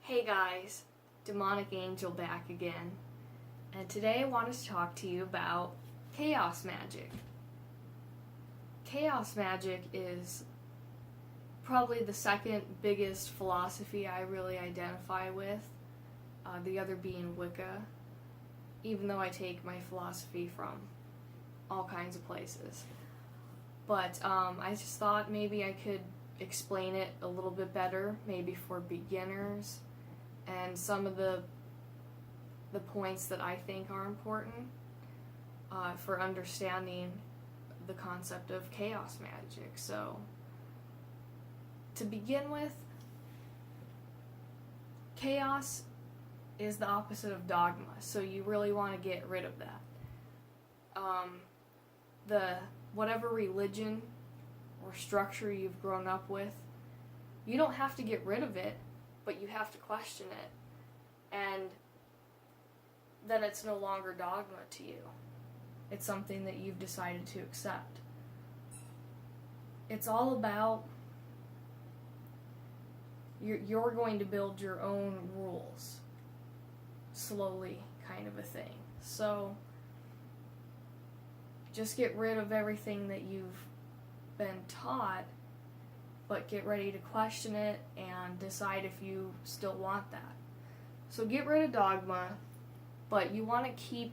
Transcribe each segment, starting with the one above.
Hey guys, Demonic Angel back again, and today I wanted to talk to you about Chaos Magick. Chaos Magick is probably the second biggest philosophy I really identify with, the other being Wicca, even though I take my philosophy from all kinds of places. But I just thought maybe I could explain it a little bit better, maybe for beginners, and some of the points that I think are important for understanding the concept of chaos magic. So, to begin with, chaos is the opposite of dogma, so you really want to get rid of that. Whatever religion or structure you've grown up with, you don't have to get rid of it, but you have to question it, and then it's no longer dogma to you. It's something that you've decided to accept. It's all about you're going to build your own rules, slowly, kind of a thing. So just get rid of everything that you've been taught, but get ready to question it and decide if you still want that. So get rid of dogma, but you want to keep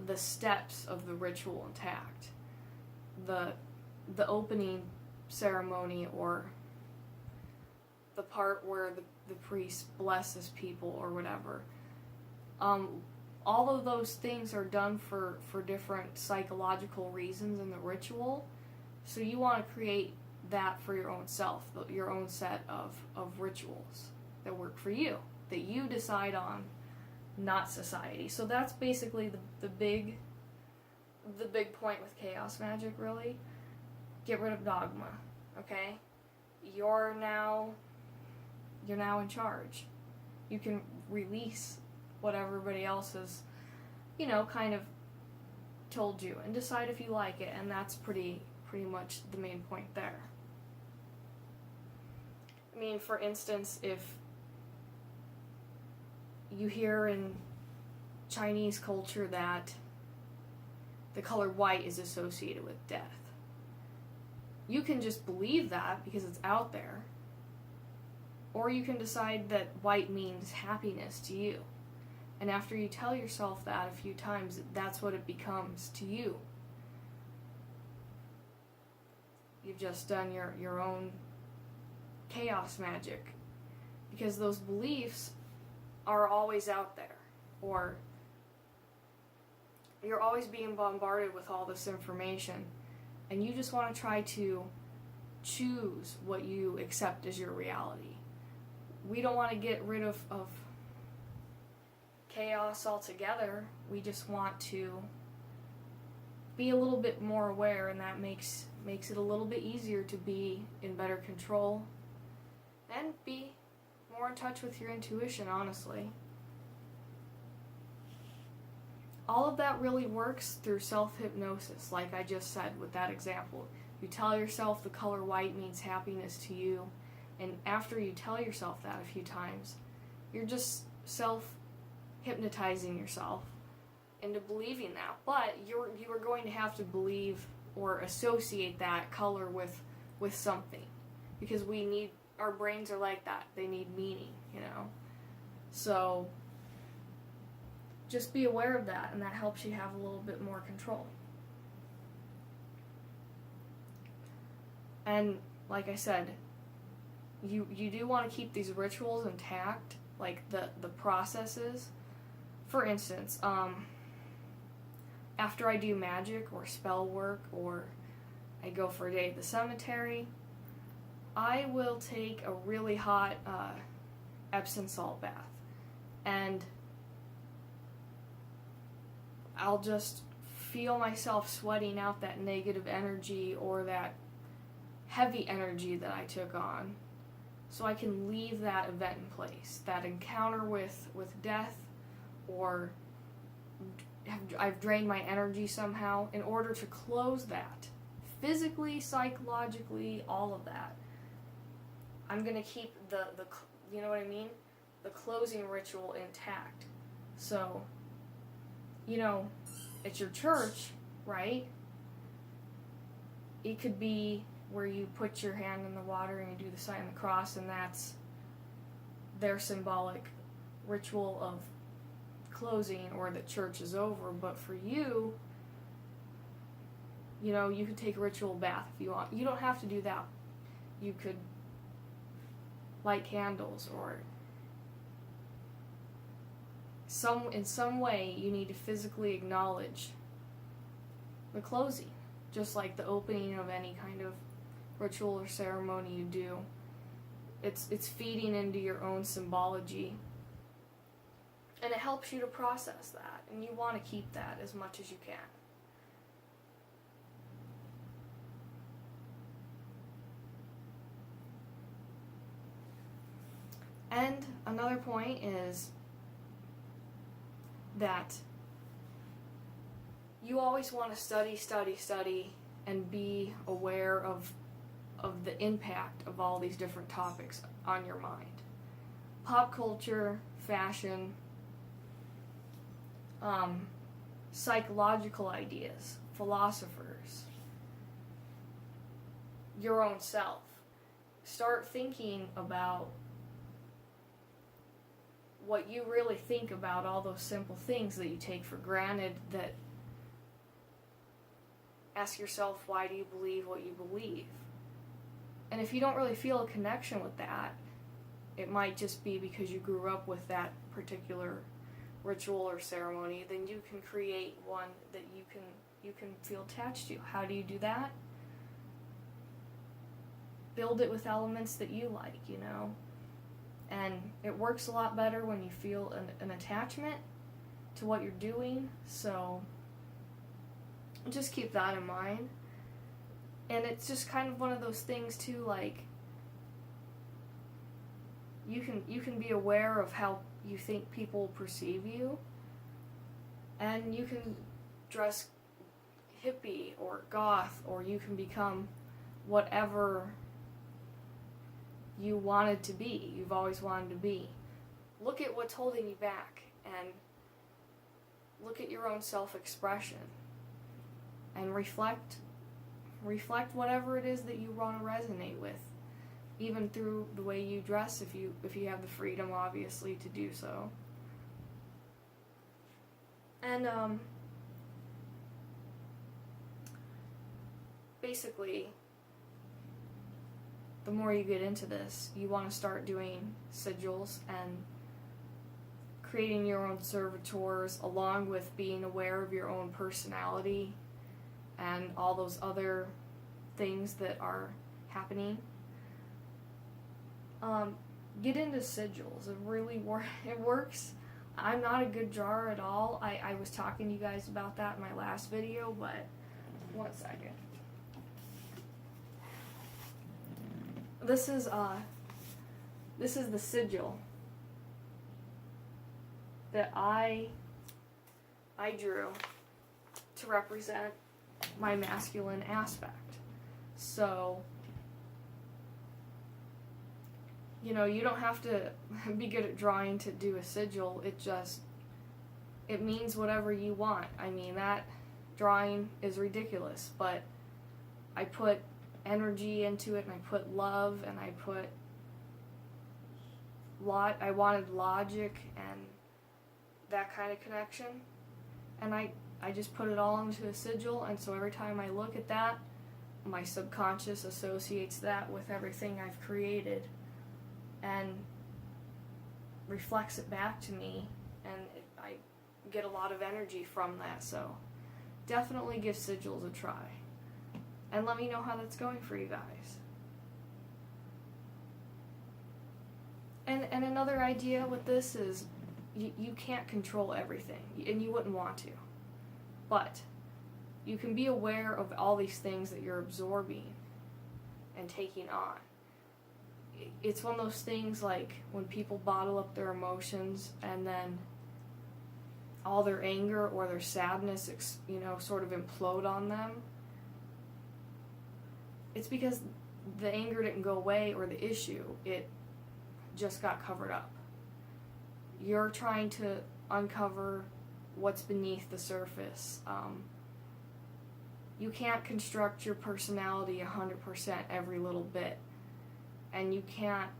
the steps of the ritual intact. The opening ceremony, or the part where the priest blesses people or whatever. All of those things are done for different psychological reasons in the ritual. So you want to create that for your own self, your own set of rituals that work for you, that you decide on, not society. So that's basically the big point with chaos magic, really. Get rid of dogma, okay? You're now in charge. You can release what everybody else has, kind of told you, and decide if you like it, and that's pretty much the main point there. I mean, for instance, if you hear in Chinese culture that the color white is associated with death, you can just believe that because it's out there, or you can decide that white means happiness to you. And after you tell yourself that a few times, that's what it becomes to you. You've just done your own chaos magic, because those beliefs are always out there, or you're always being bombarded with all this information, and you just want to try to choose what you accept as your reality. We don't want to get rid of chaos altogether. We just want to be a little bit more aware, and that makes it a little bit easier to be in better control and be more in touch with your intuition, honestly. All of that really works through self-hypnosis, like I just said with that example. You tell yourself the color white means happiness to you, and after you tell yourself that a few times, you're just self-hypnotizing yourself into believing that. But you are going to have to believe or associate that color with something, because our brains are like that. They need meaning, So just be aware of that, and that helps you have a little bit more control. And like I said, you do want to keep these rituals intact, like the processes. For instance, after I do magic or spell work, or I go for a day at the cemetery, I will take a really hot Epsom salt bath, and I'll just feel myself sweating out that negative energy or that heavy energy that I took on, so I can leave that event in place, that encounter with death, or I've drained my energy somehow, in order to close that, physically, psychologically, all of that. I'm going to keep the you know what I mean? the closing ritual intact. So, it's your church, right? It could be where you put your hand in the water and you do the sign of the cross, and that's their symbolic ritual of closing, or that church is over. But for you, you could take a ritual bath if you want. You don't have to do that. You could light candles, or in some way you need to physically acknowledge the closing, just like the opening of any kind of ritual or ceremony you do. It's feeding into your own symbology, and it helps you to process that, and you want to keep that as much as you can. And another point is that you always want to study, and be aware of the impact of all these different topics on your mind. Pop culture, fashion, psychological ideas, philosophers, your own self. Start thinking about what you really think about all those simple things that you take for granted. That ask yourself, why do you believe what you believe? And if you don't really feel a connection with that, it might just be because you grew up with that particular ritual or ceremony. Then you can create one that you can feel attached to. How do you do that? Build it with elements that you like, And it works a lot better when you feel an attachment to what you're doing. So just keep that in mind. And it's just kind of one of those things too, like you can be aware of how you think people perceive you, and you can dress hippie or goth, or you can become whatever you wanted to be, you've always wanted to be. Look at what's holding you back, and look at your own self-expression, and reflect whatever it is that you want to resonate with, even through the way you dress, if you have the freedom, obviously, to do so. And basically, the more you get into this, you want to start doing sigils and creating your own servitors, along with being aware of your own personality and all those other things that are happening. Get into sigils. It really works. I'm not a good drawer at all. I was talking to you guys about that in my last video, but one second. This is the sigil that I drew to represent my masculine aspect. So, you don't have to be good at drawing to do a sigil. It means whatever you want. I mean, that drawing is ridiculous, but I put energy into it, and I put love, and I wanted logic and that kind of connection, and I just put it all into a sigil. And so every time I look at that, my subconscious associates that with everything I've created and reflects it back to me, and I get a lot of energy from that. So definitely give sigils a try, and let me know how that's going for you guys. And another idea with this is you can't control everything, and you wouldn't want to, but you can be aware of all these things that you're absorbing and taking on. It's one of those things like when people bottle up their emotions, and then all their anger or their sadness, sort of implode on them. It's because the anger didn't go away, or the issue, it just got covered up. You're trying to uncover what's beneath the surface. You can't construct your personality 100% every little bit, and you can't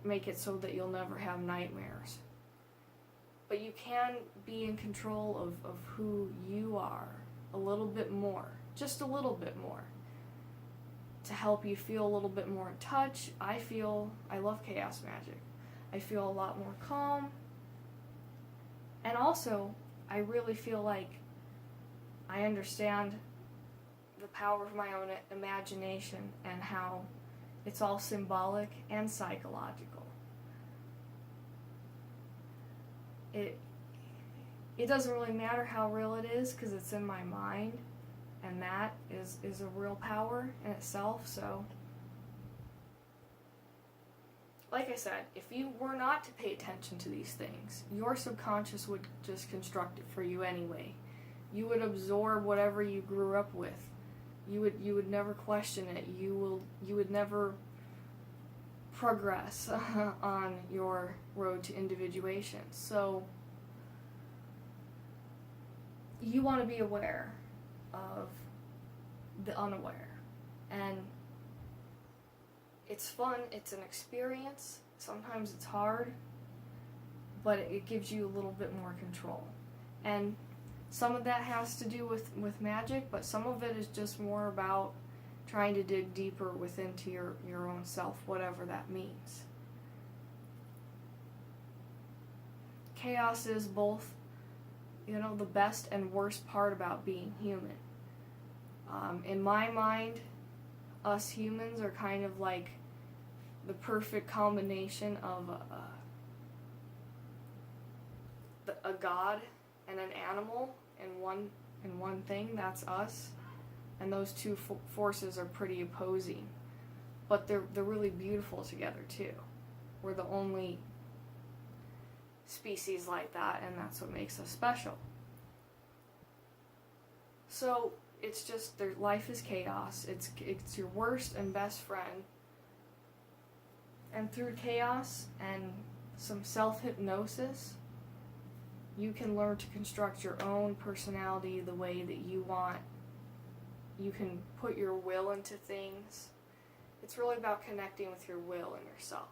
make it so that you'll never have nightmares. But you can be in control of who you are a little bit more, just a little bit more, to help you feel a little bit more in touch. I love Chaos Magick. I feel a lot more calm, and also I really feel like I understand the power of my own imagination and how it's all symbolic and psychological. It doesn't really matter how real it is, because it's in my mind, and that is a real power in itself. So, like I said, if you were not to pay attention to these things, your subconscious would just construct it for you anyway. You would absorb whatever you grew up with. You would never question it. You would never progress on your road to individuation. So you want to be aware of the unaware, and it's fun, it's an experience. Sometimes it's hard, but it gives you a little bit more control. And some of that has to do with magic, but some of it is just more about trying to dig deeper within to your own self, whatever that means. Chaos is both, the best and worst part about being human. In my mind, us humans are kind of like the perfect combination of a god and an animal in one thing. That's us, and those two forces are pretty opposing, but they're really beautiful together too. We're the only species like that, and that's what makes us special. So it's just, life is chaos. It's your worst and best friend. And through chaos and some self-hypnosis, you can learn to construct your own personality the way that you want. You can put your will into things. It's really about connecting with your will and yourself.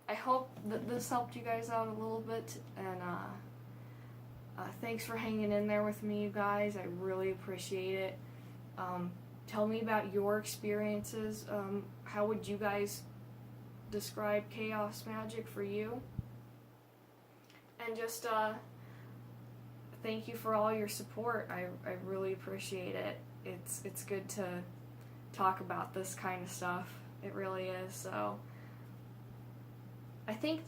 I hope that this helped you guys out a little bit, and thanks for hanging in there with me, you guys. I really appreciate it. Tell me about your experiences. How would you guys describe Chaos Magick for you? And just thank you for all your support. I really appreciate it. It's good to talk about this kind of stuff. It really is. So I think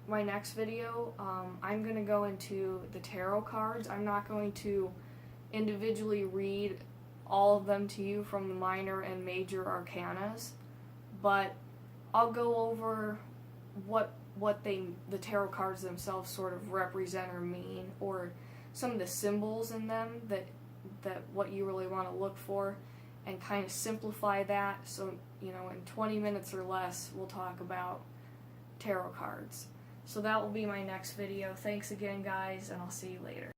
my next video, I'm going to go into the tarot cards. I'm not going to individually read all of them to you from the minor and major arcanas, but I'll go over what the tarot cards themselves sort of represent or mean, or some of the symbols in them that what you really want to look for, and kind of simplify that. So, in 20 minutes or less, we'll talk about tarot cards. So that will be my next video. Thanks again, guys, and I'll see you later.